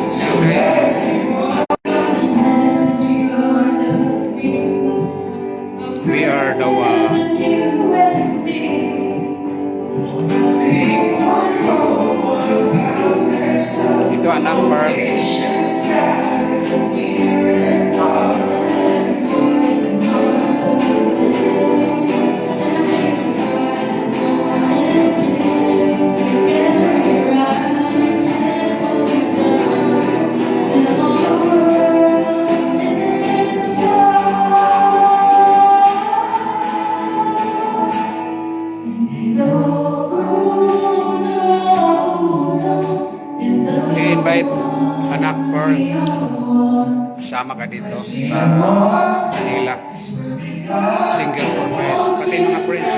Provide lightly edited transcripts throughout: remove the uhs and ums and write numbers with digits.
We are the ito ang number. I-invite anak Pearl, sama ka dito sa Manila. Single for friends, pati mga friends.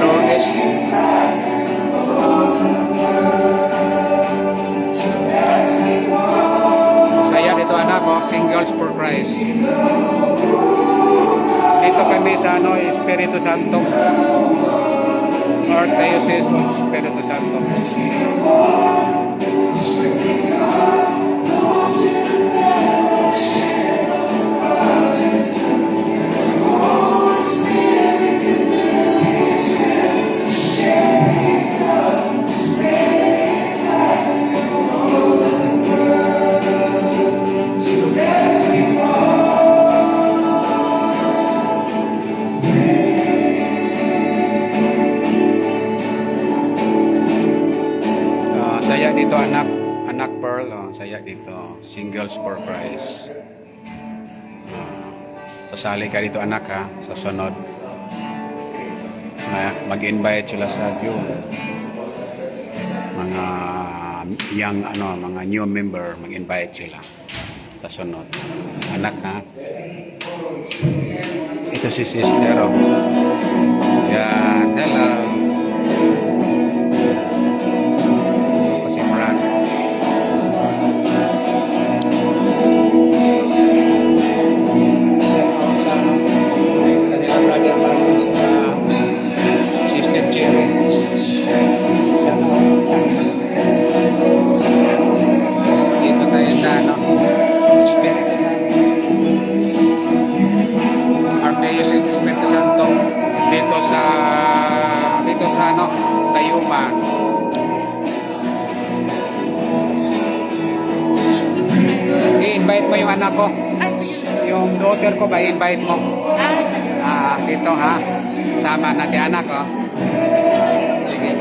Lourdes. Saya dito anak ko, Singles for Christ. Dito kami sa Espiritu Santo, Archdiocese of Espiritu Santo. Saya dito anak Pearl, saya dito Singles for Christ. Sasali ka dito anak ha, sa sunod. Mag-invite sila sa yung mga young mga new member, mag-invite sila sa sunod. Anak ha. Ito si sister. Yan, hello. Dito sa Tayuma. I-invite mo yung anak ko. Yung daughter ko ba, i-invite mo? Dito ha. Sama natin anak ko. Sige.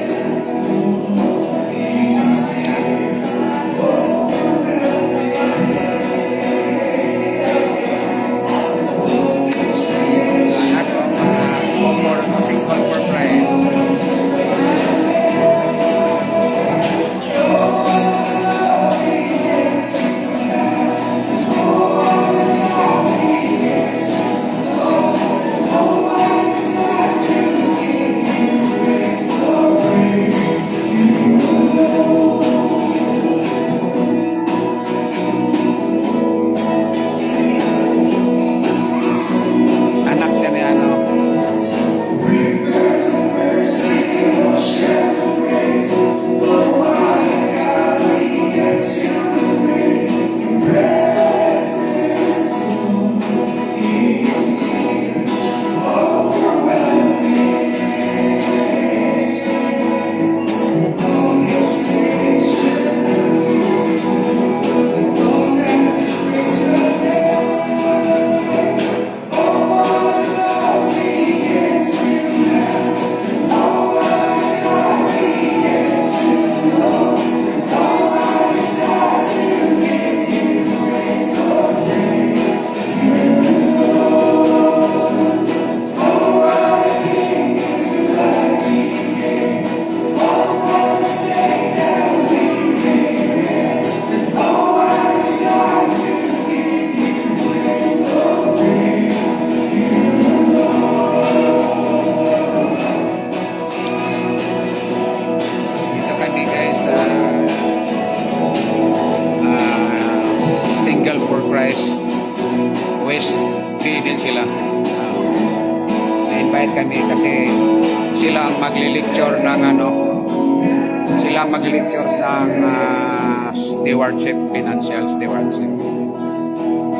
Single for Christ West din sila. in-invite kami kasi sila ang magli-lecture ng sila ang magli-lecture ng stewardship, financial stewardship.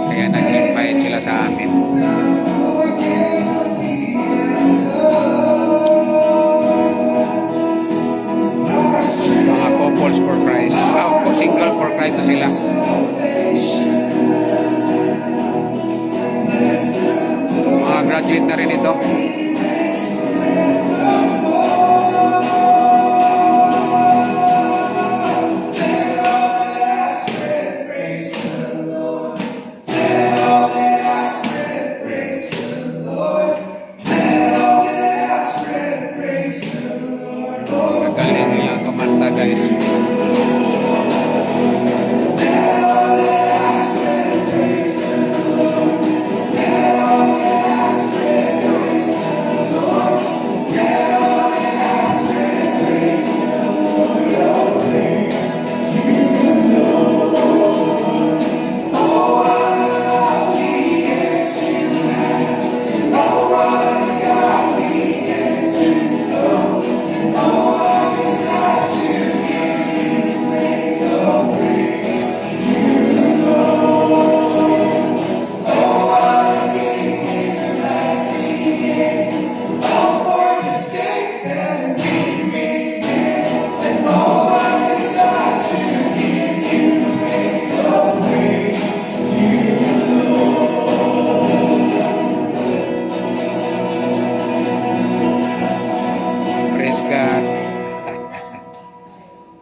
Kaya nag-invite sila sa amin. Mga couples for Christ. Single for Christ na sila. Mga graduate na rin ito. Magaling nila kumanta, guys.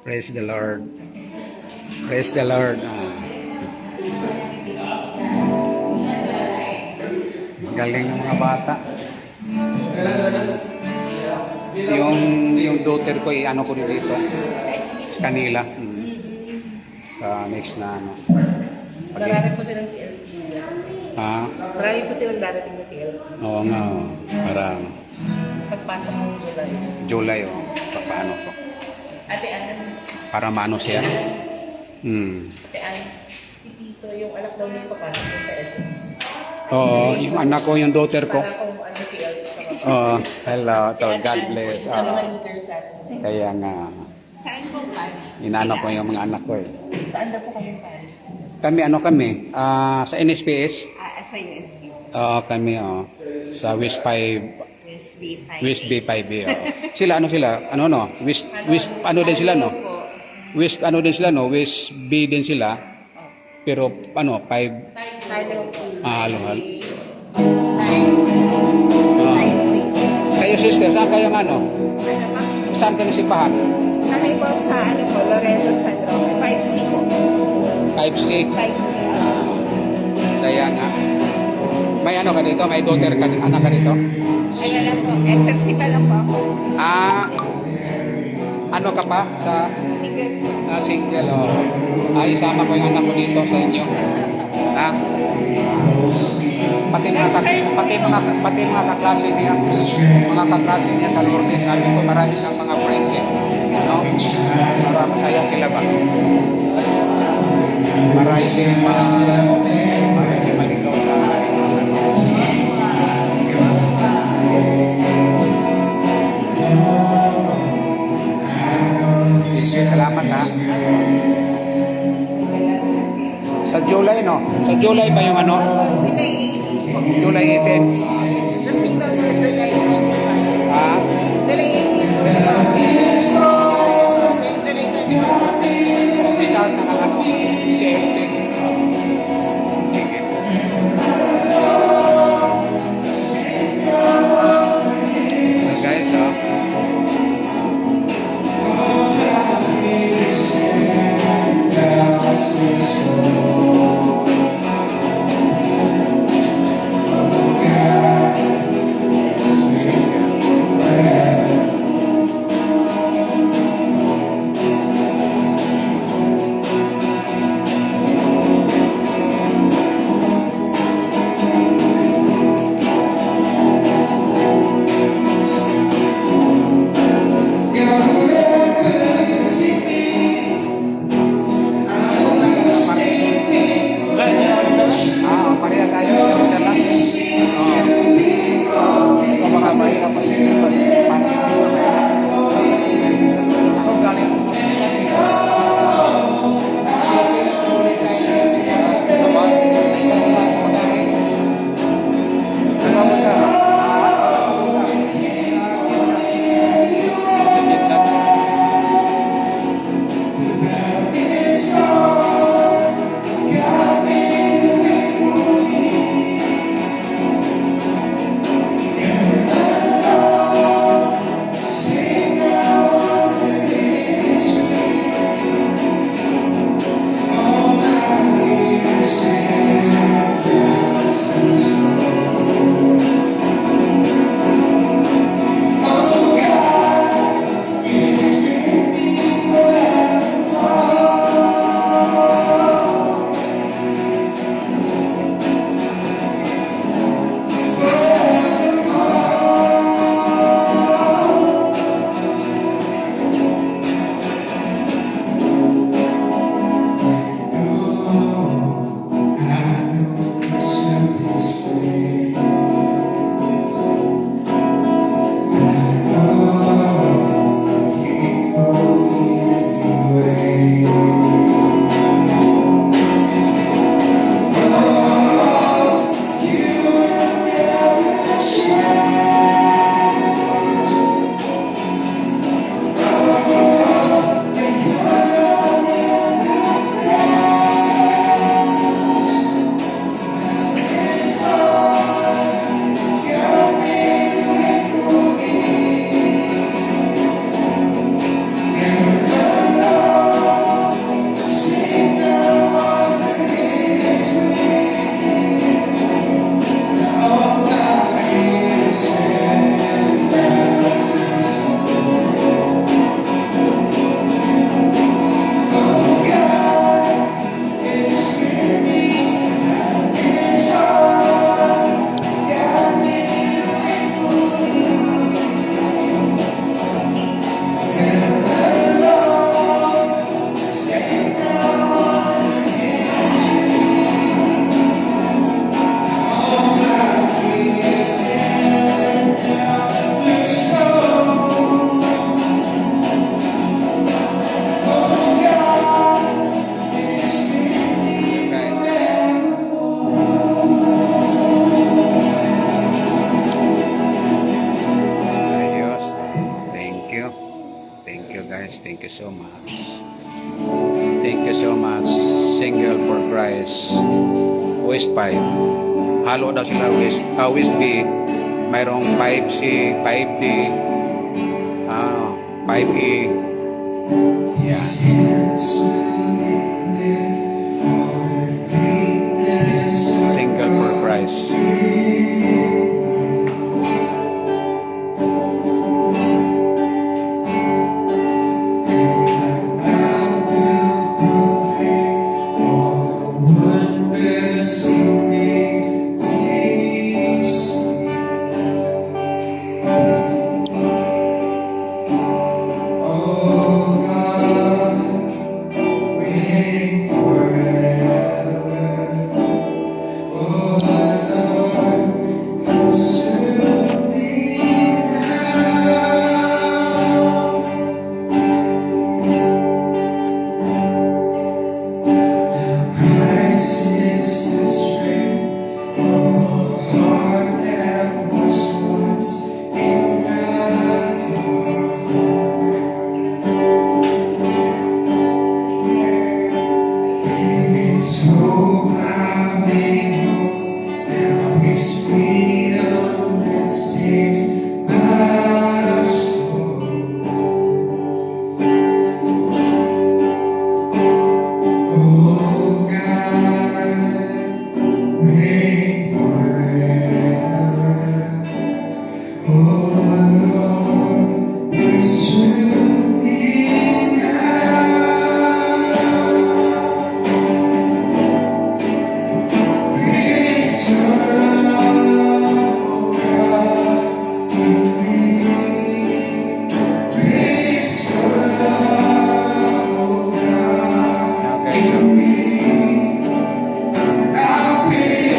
Praise the Lord. Praise the Lord. Galing ng mga bata. Yung daughter ko, i-ano ko dito. Sa kanila. Sa next na ano. Marami po silang CL. Ha? Marami po silang darating na CL. Oo nga. Parang Pagpasok ng July. July, paano ko. Ate Ann. Para maano siya. Ate Ann. Si Tito, yung anak daw niya papasok po sa SM. Oo, yung anak ko, yung daughter ko. Para kung ano CL sa Oo, hello. God bless. Sa naman leader sa atin. Kaya nga, Saan po Paris? inaano ko yung mga anak ko eh. Saan daw po kayong Paris? Kami, sa NSPS. Sa USD. Kami, sa West 5, West B5. Sila, West, din sila, no? West, din sila, no? West B din sila. Pero, 5, halo. Kayo, sister, saan kayo, saan kayo sipahan? Kami po sa Loreto San Roque, 5C po. 5C. 5C. Saya nga. May ka dito? May daughter ka, anak ka dito? Ay, alam po. SFC pa lang po ako. Ano ka pa? Sige. Single, isama ko yung anak ko dito sa inyo. Pati mga kaklase niya. Mga kaklase niya sa Lourdes. Sabi ko, marami siyang mga friends eh. No? Para masaya sila ba? Marami maligaw na. Sige, salamat ha. Sa July, no? Sa July ba yung ano? July 18 po. July 18. Kasi ito po, July 25. Ha? July 18 po sa July 25 po sa Start na ng ano? CFT. Sige. Guys, Thank you so much. Thank you so much. Single for Christ. West 5. Halo daw sila West B. Mayroong 5C, 5D, 5E. Yeah. Single for Christ.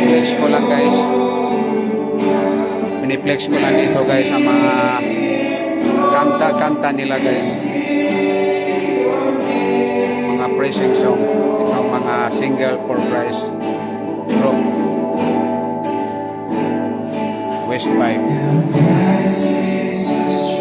Piniplex ko lang guys. Piniplex ko lang dito guys ang mga kanta nila guys. Mga praising song. Itong mga single for Christ group. West 5.